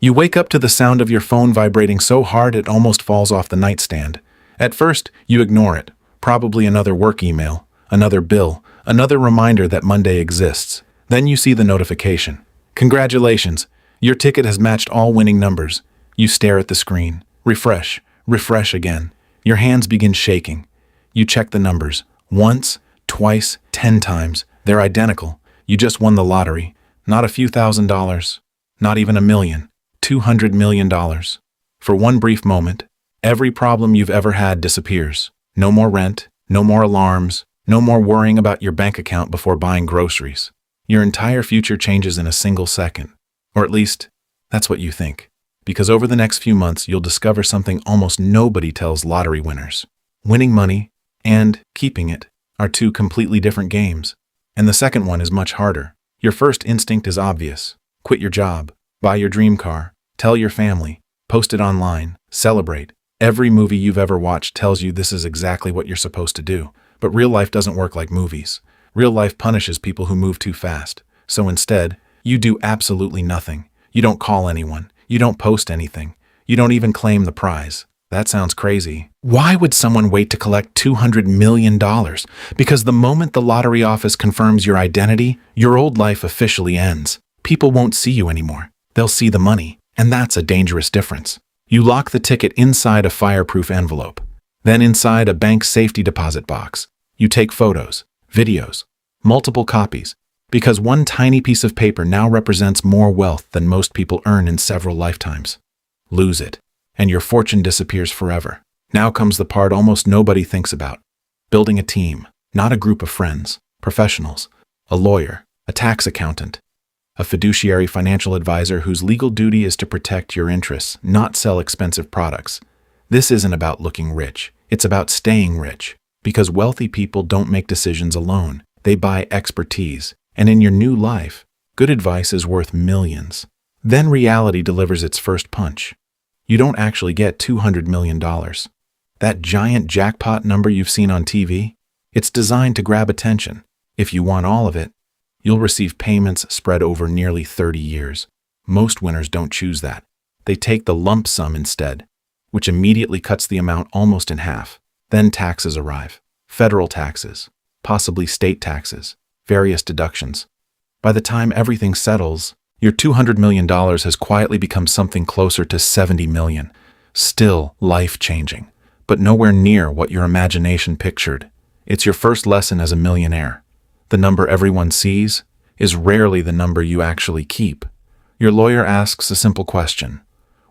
You wake up to the sound of your phone vibrating so hard it almost falls off the nightstand. At first, you ignore it. Probably another work email, another bill, another reminder that Monday exists. Then you see the notification. Congratulations, your ticket has matched all winning numbers. You stare at the screen. Refresh, refresh again. Your hands begin shaking. You check the numbers. Once, twice, 10 times. They're identical. You just won the lottery. Not a few $1,000s. Not even $1 million. $200 million. For one brief moment, every problem you've ever had disappears. No more rent, no more alarms, no more worrying about your bank account before buying groceries. Your entire future changes in a single second. Or at least, that's what you think. Because over the next few months, you'll discover something almost nobody tells lottery winners. Winning money and keeping it are two completely different games. And the second one is much harder. Your first instinct is obvious. Quit your job, buy your dream car, tell your family, post it online, celebrate. Every movie you've ever watched tells you this is exactly what you're supposed to do. But real life doesn't work like movies. Real life punishes people who move too fast. So instead, you do absolutely nothing. You don't call anyone. You don't post anything. You don't even claim the prize. That sounds crazy. Why would someone wait to collect $200 million? Because the moment the lottery office confirms your identity, your old life officially ends. People won't see you anymore. They'll see the money. And that's a dangerous difference. You lock the ticket inside a fireproof envelope. Then inside a bank safety deposit box. You take photos, videos, multiple copies. Because one tiny piece of paper now represents more wealth than most people earn in several lifetimes. Lose it, and your fortune disappears forever. Now comes the part almost nobody thinks about. Building a team, not a group of friends, professionals, a lawyer, a tax accountant, a fiduciary financial advisor whose legal duty is to protect your interests, not sell expensive products. This isn't about looking rich. It's about staying rich. Because wealthy people don't make decisions alone. They buy expertise. And in your new life, good advice is worth millions. Then reality delivers its first punch. You don't actually get $200 million. That giant jackpot number you've seen on TV, it's designed to grab attention. If you want all of it, you'll receive payments spread over nearly 30 years. Most winners don't choose that. They take the lump sum instead, which immediately cuts the amount almost in half. Then taxes arrive. Federal taxes, possibly state taxes. Various deductions. By the time everything settles, your $200 million has quietly become something closer to $70 million. Still life-changing, but nowhere near what your imagination pictured. It's your first lesson as a millionaire. The number everyone sees is rarely the number you actually keep. Your lawyer asks a simple question.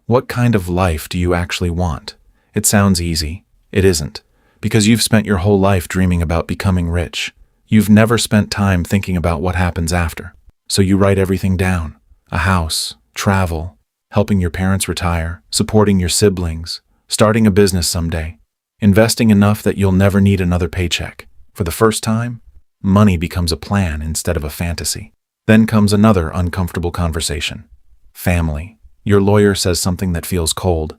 What kind of life do you actually want? It sounds easy. It isn't, because you've spent your whole life dreaming about becoming rich. You've never spent time thinking about what happens after. So you write everything down. A house, travel, helping your parents retire, supporting your siblings, starting a business someday, investing enough that you'll never need another paycheck. For the first time, money becomes a plan instead of a fantasy. Then comes another uncomfortable conversation. Family. Your lawyer says something that feels cold.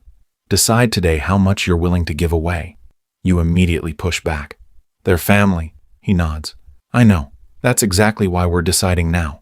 Decide today how much you're willing to give away. You immediately push back. They're family. He nods. I know. That's exactly why we're deciding now.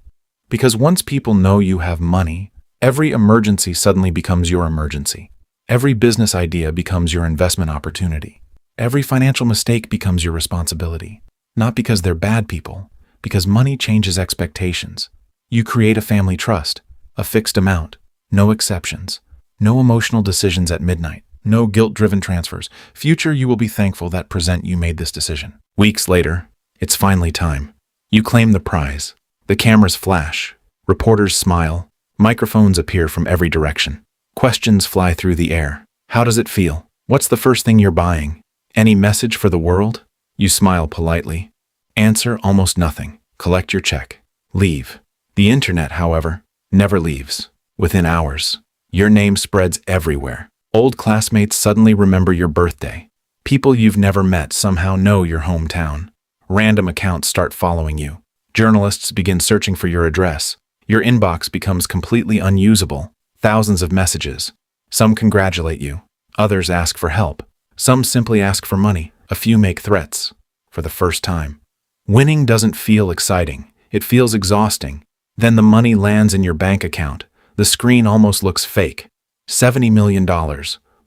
Because once people know you have money, every emergency suddenly becomes your emergency. Every business idea becomes your investment opportunity. Every financial mistake becomes your responsibility. Not because they're bad people, because money changes expectations. You create a family trust, a fixed amount, no exceptions, no emotional decisions at midnight, no guilt-driven transfers. Future, you will be thankful that present you made this decision. Weeks later, it's finally time. You claim the prize. The cameras flash. Reporters smile. Microphones appear from every direction. Questions fly through the air. How does it feel? What's the first thing you're buying? Any message for the world? You smile politely. Answer almost nothing. Collect your check. Leave. The internet, however, never leaves. Within hours, your name spreads everywhere. Old classmates suddenly remember your birthday. People you've never met somehow know your hometown. Random accounts start following you. Journalists begin searching for your address. Your inbox becomes completely unusable. Thousands of messages. Some congratulate you. Others ask for help. Some simply ask for money. A few make threats. For the first time. Winning doesn't feel exciting. It feels exhausting. Then the money lands in your bank account. The screen almost looks fake. $70 million,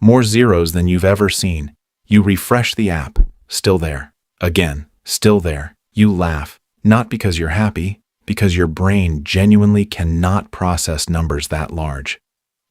more zeros than you've ever seen. You refresh the app, still there. Again, still there. You laugh, not because you're happy, because your brain genuinely cannot process numbers that large.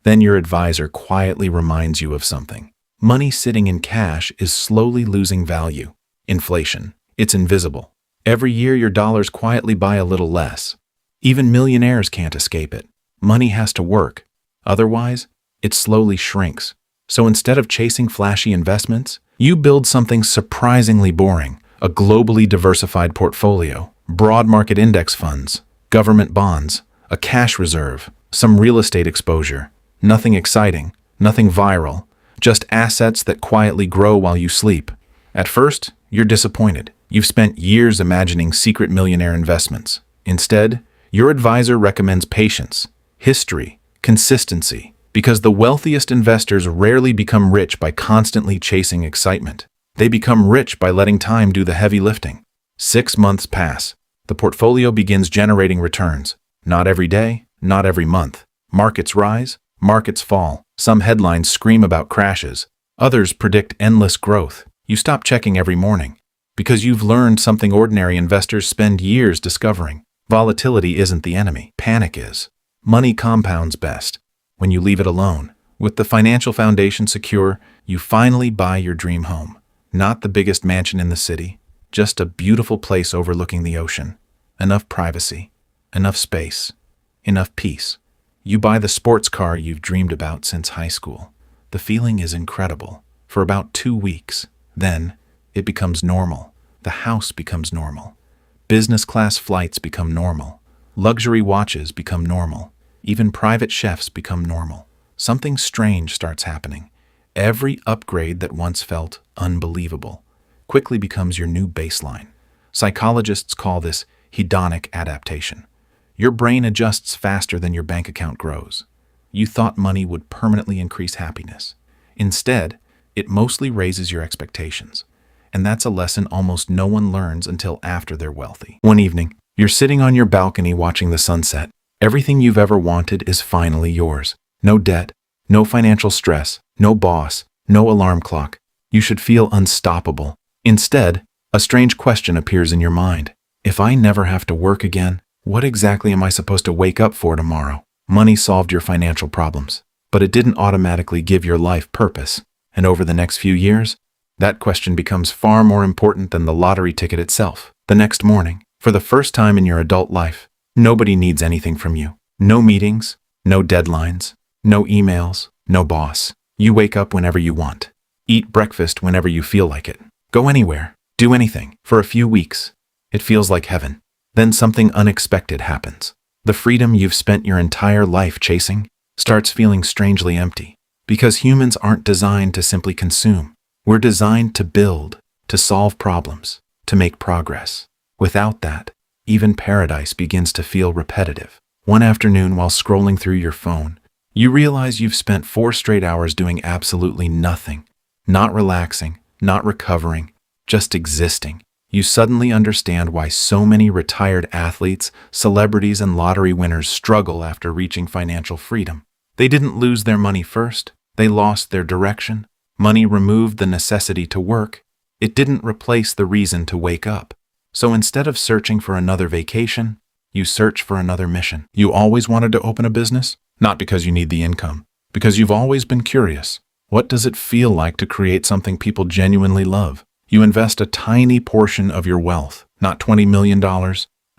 Then your advisor quietly reminds you of something. Money sitting in cash is slowly losing value. Inflation. It's invisible. Every year your dollars quietly buy a little less. Even millionaires can't escape it. Money has to work. Otherwise, it slowly shrinks. So instead of chasing flashy investments, you build something surprisingly boring, a globally diversified portfolio, broad market index funds, government bonds, a cash reserve, some real estate exposure. Nothing exciting, nothing viral, just assets that quietly grow while you sleep. At first, you're disappointed. You've spent years imagining secret millionaire investments. Instead, your advisor recommends patience, history, consistency, because the wealthiest investors rarely become rich by constantly chasing excitement. They become rich by letting time do the heavy lifting. 6 months pass. The portfolio begins generating returns. Not every day, not every month. Markets rise, markets fall. Some headlines scream about crashes. Others predict endless growth. You stop checking every morning because you've learned something ordinary investors spend years discovering. Volatility isn't the enemy. Panic is. Money compounds best when you leave it alone. With the financial foundation secure, you finally buy your dream home. Not the biggest mansion in the city, just a beautiful place overlooking the ocean. Enough privacy, enough space, enough peace. You buy the sports car you've dreamed about since high school. The feeling is incredible. For about 2 weeks. Then, it becomes normal. The house becomes normal. Business class flights become normal. Luxury watches become normal. Even private chefs become normal. Something strange starts happening. Every upgrade that once felt unbelievable quickly becomes your new baseline. Psychologists call this hedonic adaptation. Your brain adjusts faster than your bank account grows. You thought money would permanently increase happiness. Instead, it mostly raises your expectations. And that's a lesson almost no one learns until after they're wealthy. One evening, you're sitting on your balcony watching the sunset. Everything you've ever wanted is finally yours. No debt, no financial stress, no boss, no alarm clock. You should feel unstoppable. Instead, a strange question appears in your mind. If I never have to work again, what exactly am I supposed to wake up for tomorrow? Money solved your financial problems, but it didn't automatically give your life purpose. And over the next few years, that question becomes far more important than the lottery ticket itself. The next morning, for the first time in your adult life, nobody needs anything from you. No meetings, no deadlines, no emails, no boss. You wake up whenever you want. Eat breakfast whenever you feel like it. Go anywhere. Do anything. For a few weeks, it feels like heaven. Then something unexpected happens. The freedom you've spent your entire life chasing starts feeling strangely empty. Because humans aren't designed to simply consume. We're designed to build, to solve problems, to make progress. Without that, even paradise begins to feel repetitive. One afternoon while scrolling through your phone, you realize you've spent 4 straight hours doing absolutely nothing. Not relaxing, not recovering, just existing. You suddenly understand why so many retired athletes, celebrities, and lottery winners struggle after reaching financial freedom. They didn't lose their money first. They lost their direction. Money removed the necessity to work. It didn't replace the reason to wake up. So instead of searching for another vacation, you search for another mission. You always wanted to open a business? Not because you need the income. Because you've always been curious. What does it feel like to create something people genuinely love? You invest a tiny portion of your wealth, not $20 million,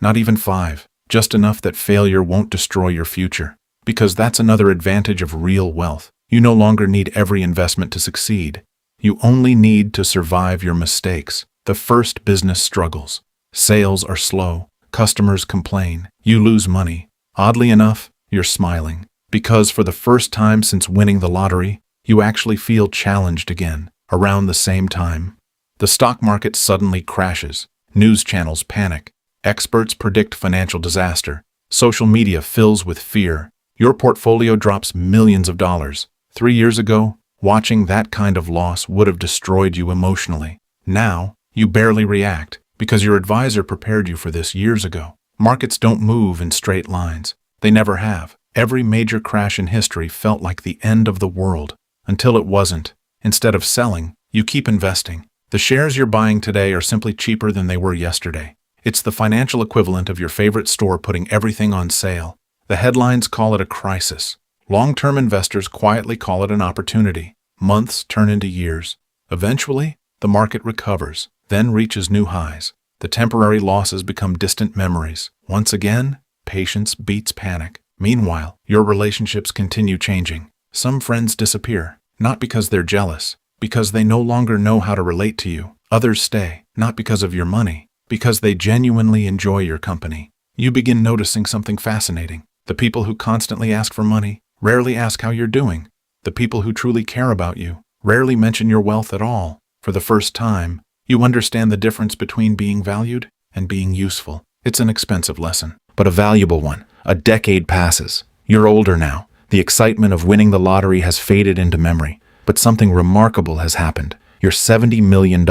not even 5, just enough that failure won't destroy your future. Because that's another advantage of real wealth. You no longer need every investment to succeed. You only need to survive your mistakes. The first business struggles. Sales are slow. Customers complain. You lose money. Oddly enough, you're smiling. Because for the first time since winning the lottery, you actually feel challenged again. Around the same time, the stock market suddenly crashes. News channels panic. Experts predict financial disaster. Social media fills with fear. Your portfolio drops millions of dollars. 3 years ago, watching that kind of loss would have destroyed you emotionally. Now, you barely react because your advisor prepared you for this years ago. Markets don't move in straight lines. They never have. Every major crash in history felt like the end of the world, until it wasn't. Instead of selling, you keep investing. The shares you're buying today are simply cheaper than they were yesterday. It's the financial equivalent of your favorite store putting everything on sale. The headlines call it a crisis. Long-term investors quietly call it an opportunity. Months turn into years. Eventually, the market recovers, then reaches new highs. The temporary losses become distant memories. Once again, patience beats panic. Meanwhile, your relationships continue changing. Some friends disappear, not because they're jealous, because they no longer know how to relate to you. Others stay, not because of your money, because they genuinely enjoy your company. You begin noticing something fascinating. The people who constantly ask for money rarely ask how you're doing. The people who truly care about you rarely mention your wealth at all. For the first time, you understand the difference between being valued and being useful. It's an expensive lesson, but a valuable one. A decade passes. You're older now. The excitement of winning the lottery has faded into memory, but something remarkable has happened. Your $70 million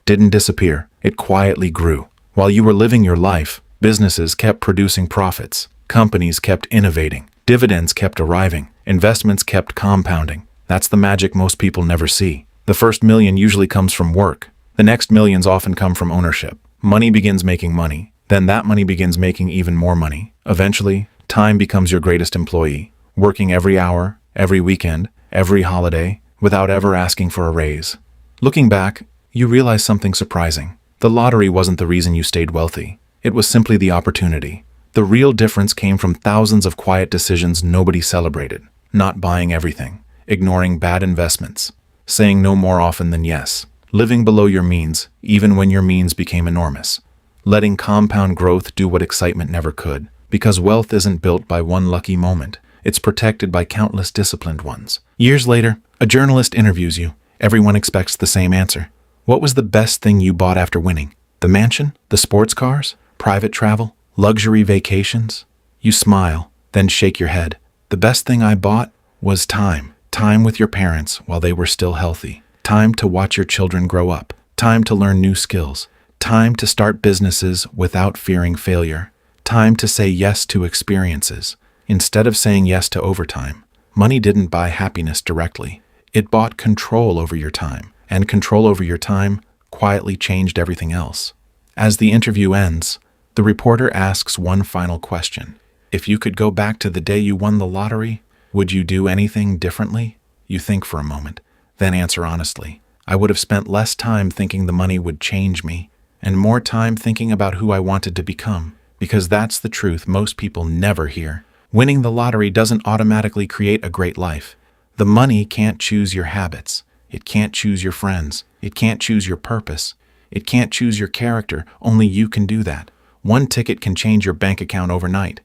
didn't disappear. It quietly grew. While you were living your life, businesses kept producing profits. Companies kept innovating. Dividends kept arriving. Investments kept compounding. That's the magic most people never see. The first million usually comes from work. The next millions often come from ownership. Money begins making money. Then that money begins making even more money. Eventually, time becomes your greatest employee, working every hour, every weekend, every holiday, without ever asking for a raise. Looking back, you realize something surprising. The lottery wasn't the reason you stayed wealthy. It was simply the opportunity. The real difference came from thousands of quiet decisions nobody celebrated. Not buying everything, ignoring bad investments, saying no more often than yes, living below your means, even when your means became enormous. Letting compound growth do what excitement never could. Because wealth isn't built by one lucky moment. It's protected by countless disciplined ones. Years later, a journalist interviews you. Everyone expects the same answer. What was the best thing you bought after winning? The mansion? The sports cars? Private travel? Luxury vacations? You smile, then shake your head. The best thing I bought was time. Time with your parents while they were still healthy. Time to watch your children grow up. Time to learn new skills. Time to start businesses without fearing failure. Time to say yes to experiences, instead of saying yes to overtime. Money didn't buy happiness directly. It bought control over your time, and control over your time quietly changed everything else. As the interview ends, the reporter asks one final question. If you could go back to the day you won the lottery, would you do anything differently? You think for a moment, then answer honestly. I would have spent less time thinking the money would change me, and more time thinking about who I wanted to become. Because that's the truth most people never hear. Winning the lottery doesn't automatically create a great life. The money can't choose your habits. It can't choose your friends. It can't choose your purpose. It can't choose your character. Only you can do that. One ticket can change your bank account overnight.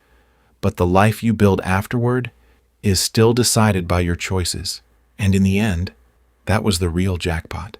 But the life you build afterward is still decided by your choices. And in the end, that was the real jackpot.